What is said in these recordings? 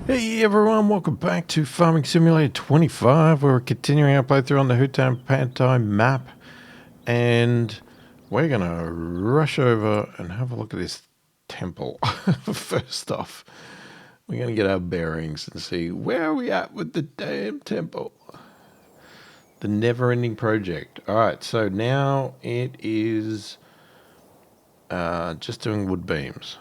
Hey everyone, welcome back to Farming Simulator 25. We're continuing our playthrough on the Hutan Pantai map, and we're going to rush over and have a look at this temple. First off, we're going to get our bearings and see where are we at with the damn temple. The never-ending project. Alright, so now it is just doing wood beams,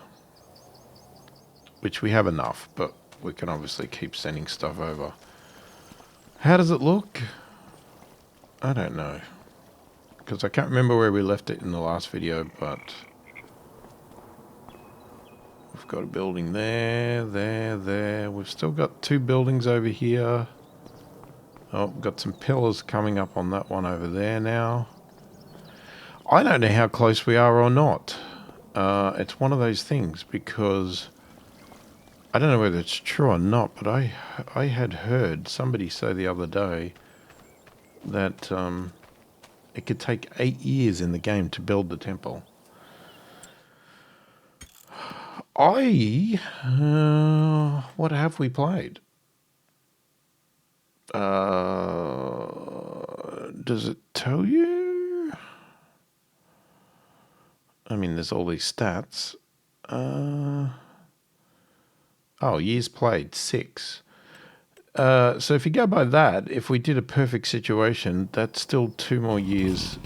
which we have enough, but we can obviously keep sending stuff over. How does it look? I don't know, because I can't remember where we left it in the last video, but we've got a building there, there. We've still got two buildings over here. Oh, we've got some pillars coming up on that one over there now. I don't know how close we are or not. It's one of those things, because I don't know whether it's true or not, but I had heard somebody say the other day that it could take 8 years in the game to build the temple. What have we played? Does it tell you? I mean, there's all these stats. Oh, years played, 6. So if you go by that, if we did a perfect situation, that's still 2 more years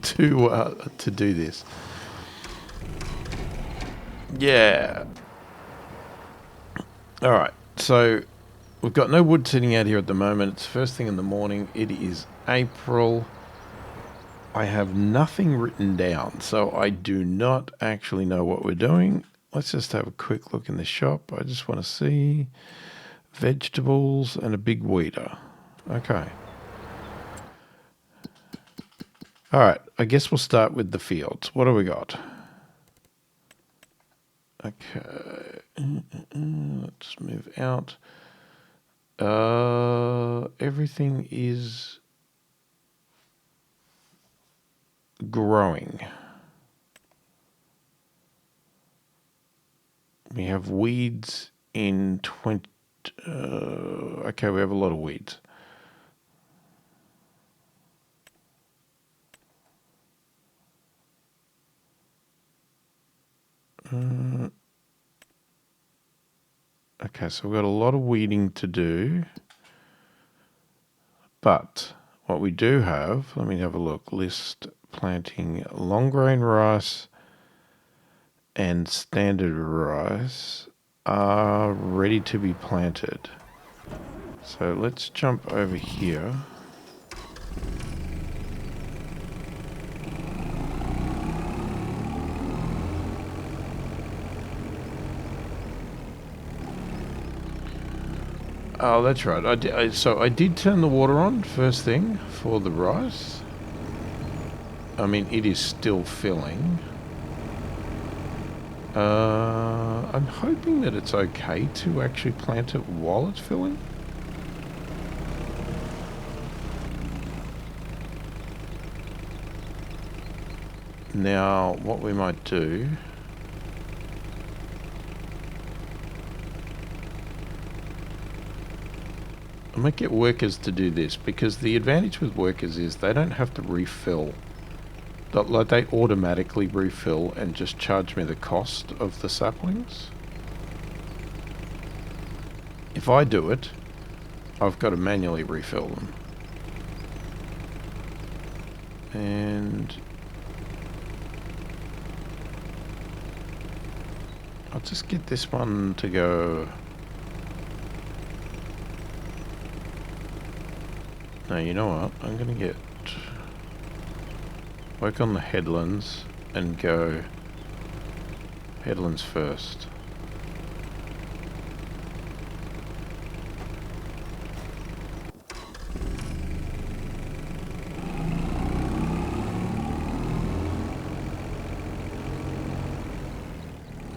to do this. Yeah. All right. So we've got no wood sitting out here at the moment. It's first thing in the morning. It is April. I have nothing written down, so I do not actually know what we're doing. Let's just have a quick look in the shop. I just want to see vegetables and a big weeder. Okay. All right. I guess we'll start with the fields. What do we got? Okay. Let's move out. Everything is growing. We have weeds in 20... okay, we have a lot of weeds. Okay, so we've got a lot of weeding to do. But what we do have, let me have a look, list planting long grain rice and standard rice are ready to be planted. So let's jump over here. Oh, that's right. So I did turn the water on first thing for the rice. I mean, it is still filling. I'm hoping that it's okay to actually plant it while it's filling. Now, what we might do... I might get workers to do this, because the advantage with workers is they don't have to refill. Like, they automatically refill and just charge me the cost of the saplings. If I do it, I've got to manually refill them. And I'll just get this one to go. No, you know what? I'm going to work on the headlands and go headlands first.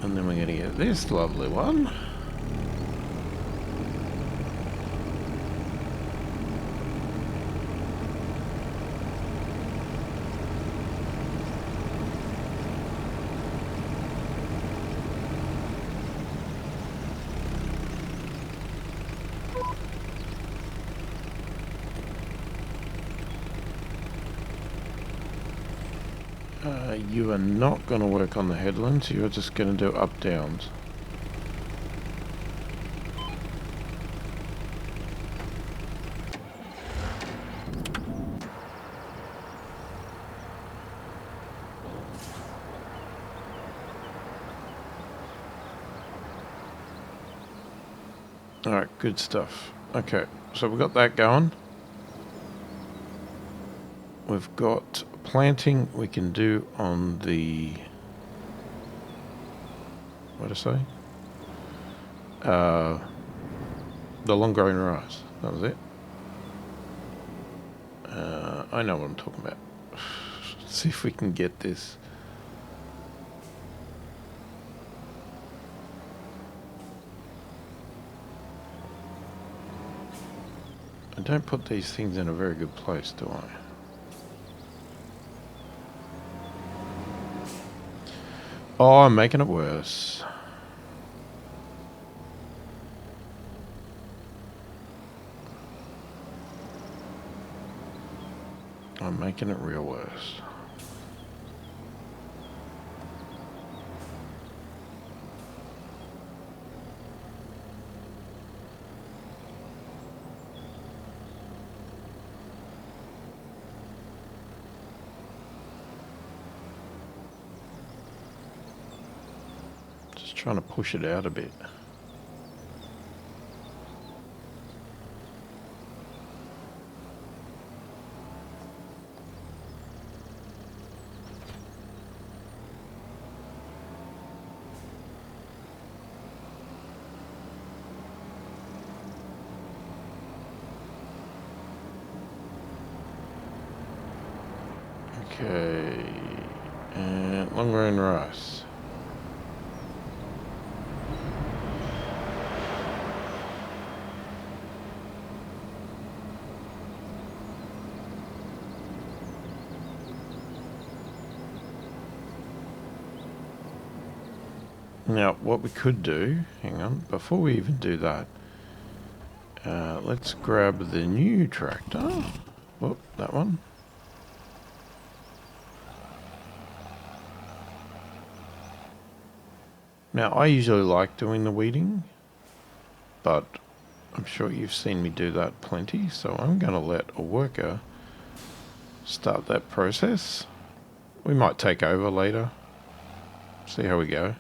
And then we're going to get this lovely one. You are not going to work on the headlands. You are just going to do up-downs. Alright, good stuff. Okay, so we've got that going. We've got planting we can do on the... what did I say? The long-growing rice. That was it. I know what I'm talking about. Let's see if we can get this. I don't put these things in a very good place, do I? Oh, I'm making it worse. I'm making it real worse. Just trying to push it out a bit. Okay, and long-grain rice. Now, what we could do, hang on, before we even do that, let's grab the new tractor. Whoop, that one. Now, I usually like doing the weeding, but I'm sure you've seen me do that plenty, so I'm going to let a worker start that process. We might take over later, see how we go.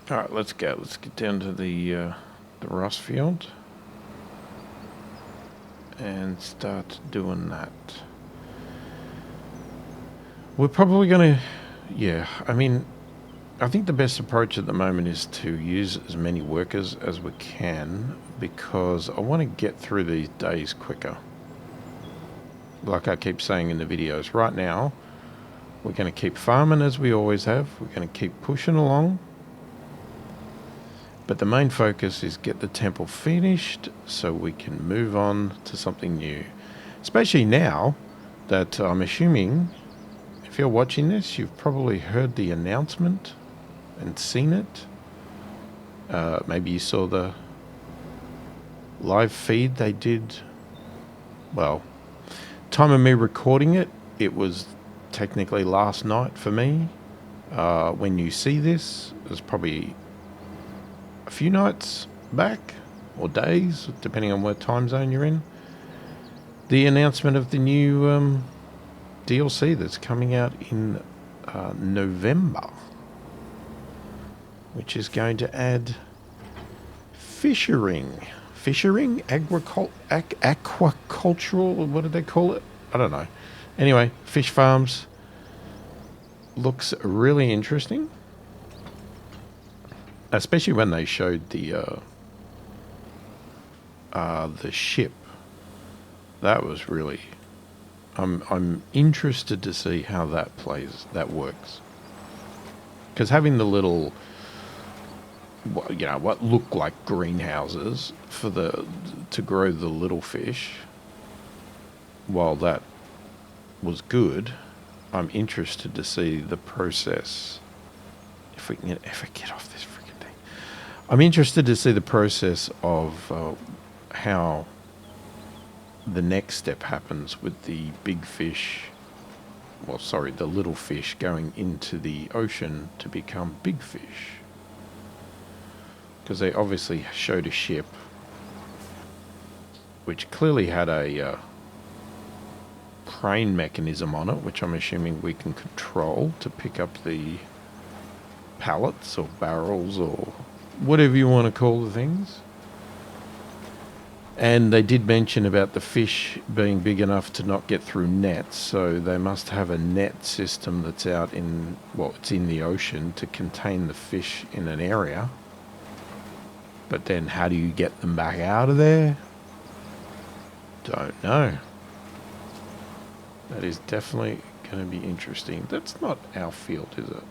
All right, let's go. Let's get down to the rice field and start doing that. We're probably going to, yeah, I mean, I think the best approach at the moment is to use as many workers as we can because I want to get through these days quicker. Like I keep saying in the videos, right now, we're going to keep farming as we always have. We're going to keep pushing along. But the main focus is get the temple finished so we can move on to something new. Especially now that I'm assuming, if you're watching this, you've probably heard the announcement and seen it. Maybe you saw the live feed they did. Well, time of me recording it, it was technically last night for me. When you see this, it's probably a few nights back, or days, depending on what time zone you're in. The announcement of the new DLC that's coming out in November, which is going to add fishing, aquacultural, what do they call it? I don't know. Anyway, fish farms looks really interesting, especially when they showed the ship. That was really. I'm interested to see how that works, because having the little, what look like greenhouses to grow the little fish, while that was good, I'm interested to see the process. If we can ever get off this freaking thing, I'm interested to see the process of how the next step happens with the big fish. Well, sorry, the little fish going into the ocean to become big fish. Because they obviously showed a ship which clearly had a crane mechanism on it, which I'm assuming we can control to pick up the pallets or barrels or whatever you want to call the things. And they did mention about the fish being big enough to not get through nets, so they must have a net system that's out in, well, it's in the ocean to contain the fish in an area. But then how do you get them back out of there? Don't know. That is definitely going to be interesting. That's not our field, is it?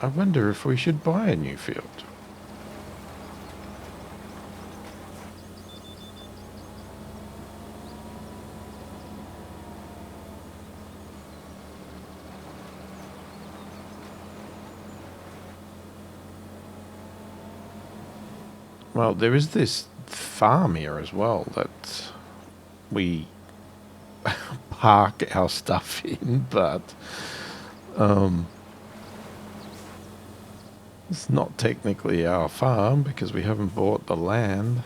I wonder if we should buy a new field. Well, there is this farm here as well that we park our stuff in, but it's not technically our farm because we haven't bought the land.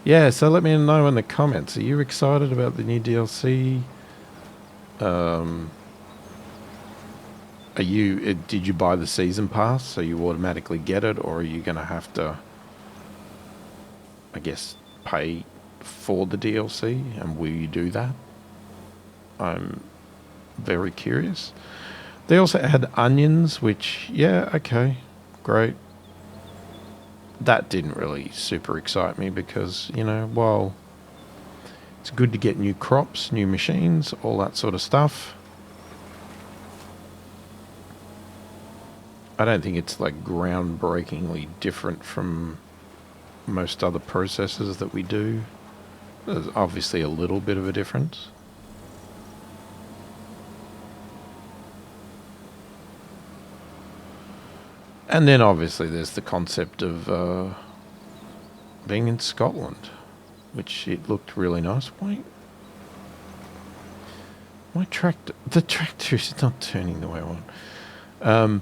Yeah, so let me know in the comments. Are you excited about the new DLC? Did you buy the season pass so you automatically get it, or are you going to have to, I guess, pay for the DLC, and will you do that? I'm very curious. They also had onions, which, yeah, okay, great. That didn't really super excite me because, while it's good to get new crops, new machines, all that sort of stuff, I don't think it's like groundbreakingly different from most other processes that we do. There's obviously a little bit of a difference. And then obviously there's the concept of being in Scotland, which it looked really nice. Wait, the tractor is not turning the way I want.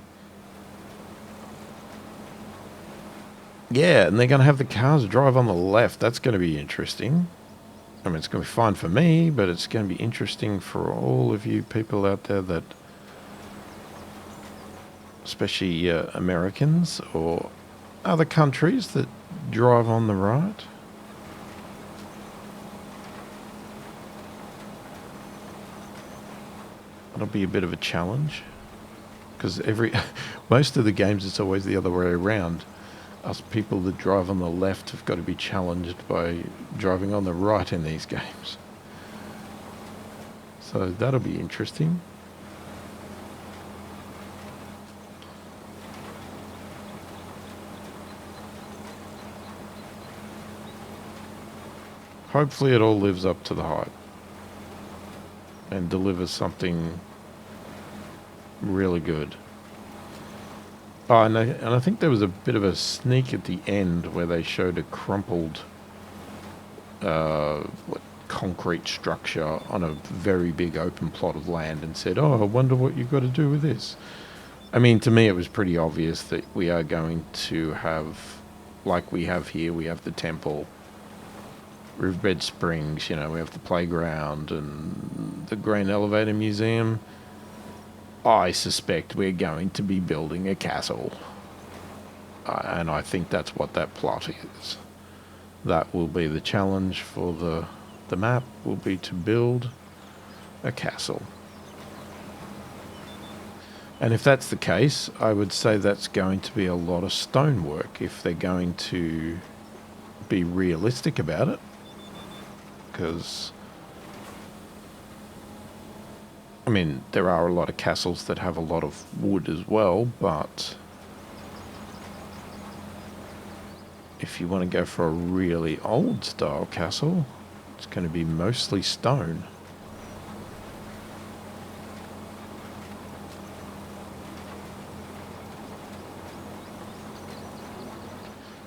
Yeah, and they're going to have the cars drive on the left. That's going to be interesting. I mean, it's going to be fine for me, but it's going to be interesting for all of you people out there that, especially Americans or other countries that drive on the right. It'll be a bit of a challenge because most of the games it's always the other way around. Us people that drive on the left have got to be challenged by driving on the right in these games. So that'll be interesting. Hopefully it all lives up to the hype and delivers something really good. Oh, and I think there was a bit of a sneak at the end where they showed a crumpled concrete structure on a very big open plot of land and said, oh, I wonder what you've got to do with this. I mean, to me it was pretty obvious that we are going to have, like we have here, we have the temple, Riverbed Springs, we have the playground and the Grain Elevator Museum. I suspect we're going to be building a castle. And I think that's what that plot is. That will be the challenge for the map, will be to build a castle. And if that's the case, I would say that's going to be a lot of stonework if they're going to be realistic about it. Because, I mean, there are a lot of castles that have a lot of wood as well, but if you want to go for a really old style castle, it's going to be mostly stone.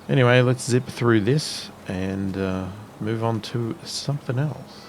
Anyway, let's zip through this and move on to something else.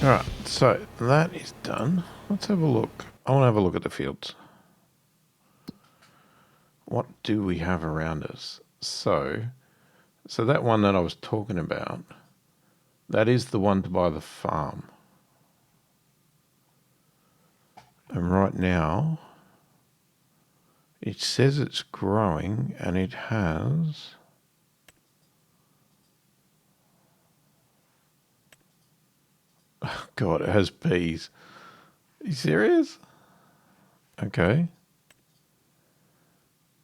Alright, so that is done. Let's have a look. I want to have a look at the fields. What do we have around us? So that one that I was talking about, that is the one to buy the farm. And right now, it says it's growing and it has... Oh God, it has bees. Are you serious? Okay.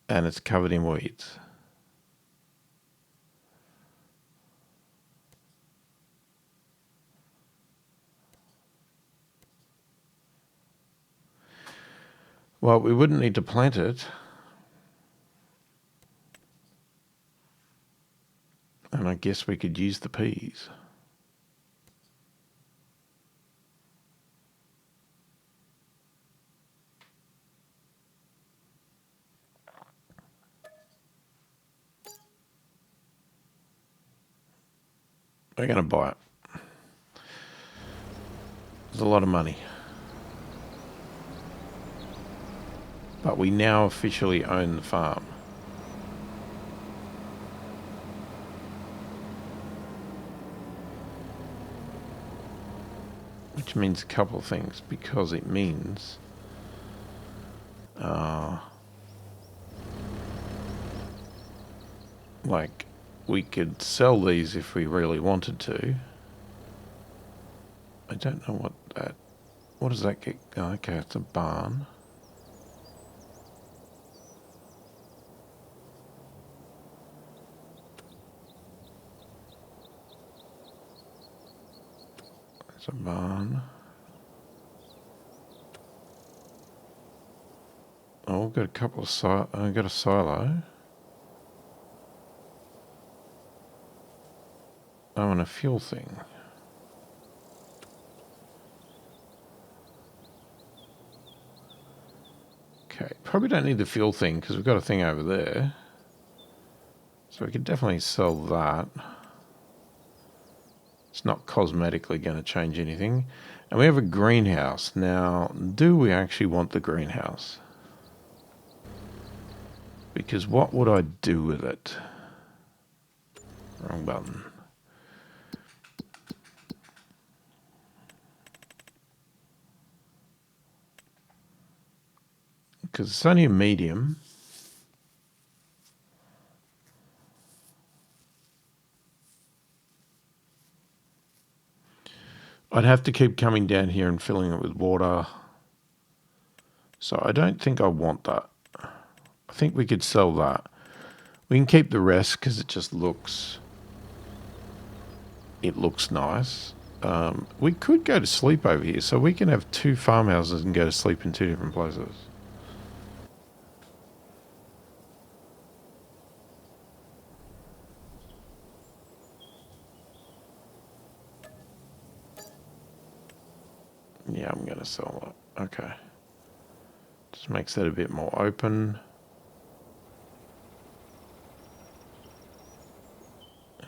And it's covered in weeds. Well, we wouldn't need to plant it. And I guess we could use the peas. We're going to buy it. It's a lot of money. But we now officially own the farm. Which means a couple of things, because it means like we could sell these if we really wanted to. I don't know what does that get? Oh, okay, it's a barn. It's a barn. Oh, we've got a couple of I've got a silo. Oh, and a fuel thing. Okay, probably don't need the fuel thing because we've got a thing over there. So we could definitely sell that. It's not cosmetically going to change anything. And we have a greenhouse. Now, do we actually want the greenhouse? Because what would I do with it? Wrong button. Because it's only a medium. I'd have to keep coming down here and filling it with water. So I don't think I want that. I think we could sell that. We can keep the rest because it just looks... It looks nice. We could go to sleep over here. So we can have 2 farmhouses and go to sleep in 2 different places. Yeah, I'm going to sell that. Okay. Just makes that a bit more open.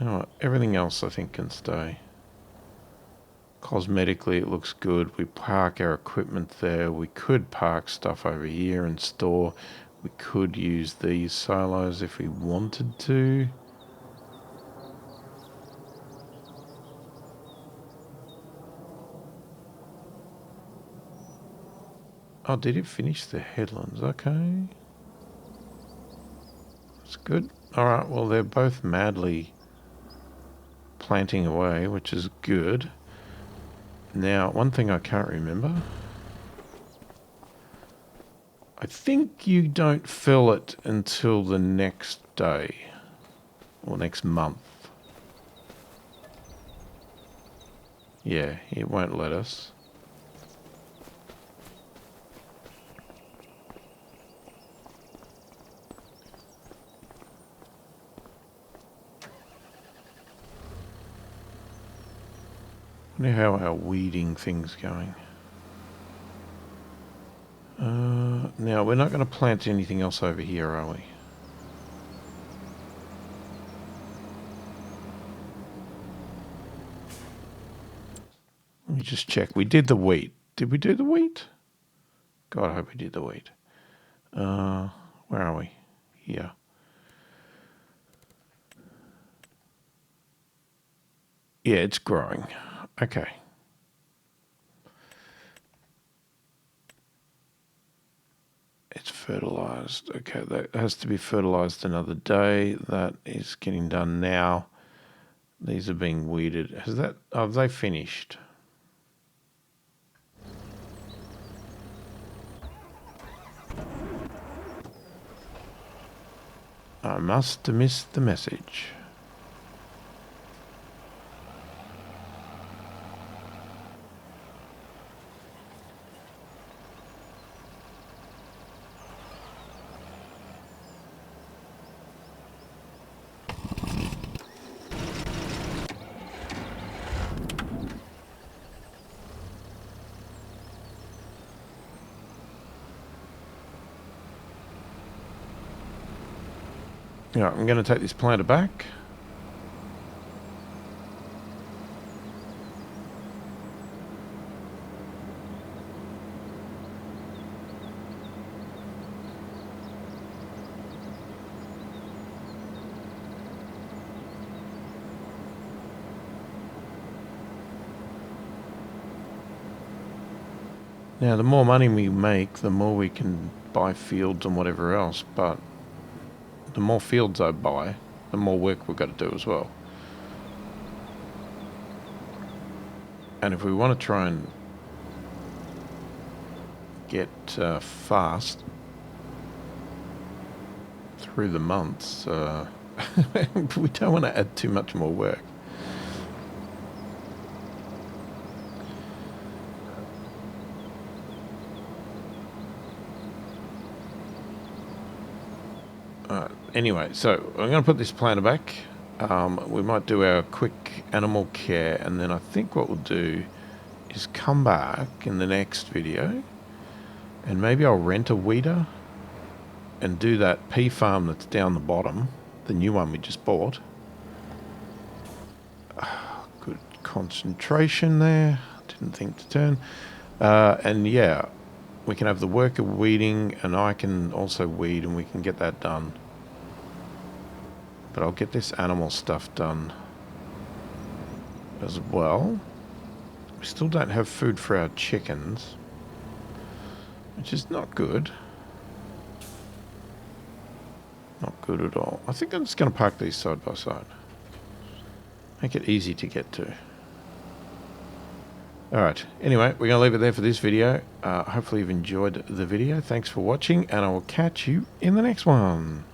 Oh, everything else I think can stay. Cosmetically it looks good. We park our equipment there. We could park stuff over here and store. We could use these silos if we wanted to. Oh, did it finish the headlands? Okay. That's good. Alright, well they're both madly planting away, which is good. Now, one thing I can't remember. I think you don't fill it until the next day. Or next month. Yeah, it won't let us. I wonder how our weeding thing's going. Now, we're not going to plant anything else over here, are we? Let me just check. We did the wheat. Did we do the wheat? God, I hope we did the wheat. Where are we? Here. Yeah, it's growing. Okay. It's fertilized. Okay, that has to be fertilized another day. That is getting done now. These are being weeded. Have they finished? I must have missed the message. Yeah, I'm going to take this planter back. Now, the more money we make, the more we can buy fields and whatever else, but the more fields I buy, the more work we've got to do as well. And if we want to try and get fast through the months, we don't want to add too much more work. Anyway, so I'm going to put this planter back. We might do our quick animal care, and then I think what we'll do is come back in the next video, and maybe I'll rent a weeder and do that pea farm that's down the bottom, the new one we just bought. Good concentration there. Didn't think to turn. And yeah, we can have the worker weeding, and I can also weed, and we can get that done. But I'll get this animal stuff done as well. We still don't have food for our chickens, which is not good. Not good at all. I think I'm just going to park these side by side. Make it easy to get to. Alright, anyway, we're going to leave it there for this video. Hopefully you've enjoyed the video. Thanks for watching, and I will catch you in the next one.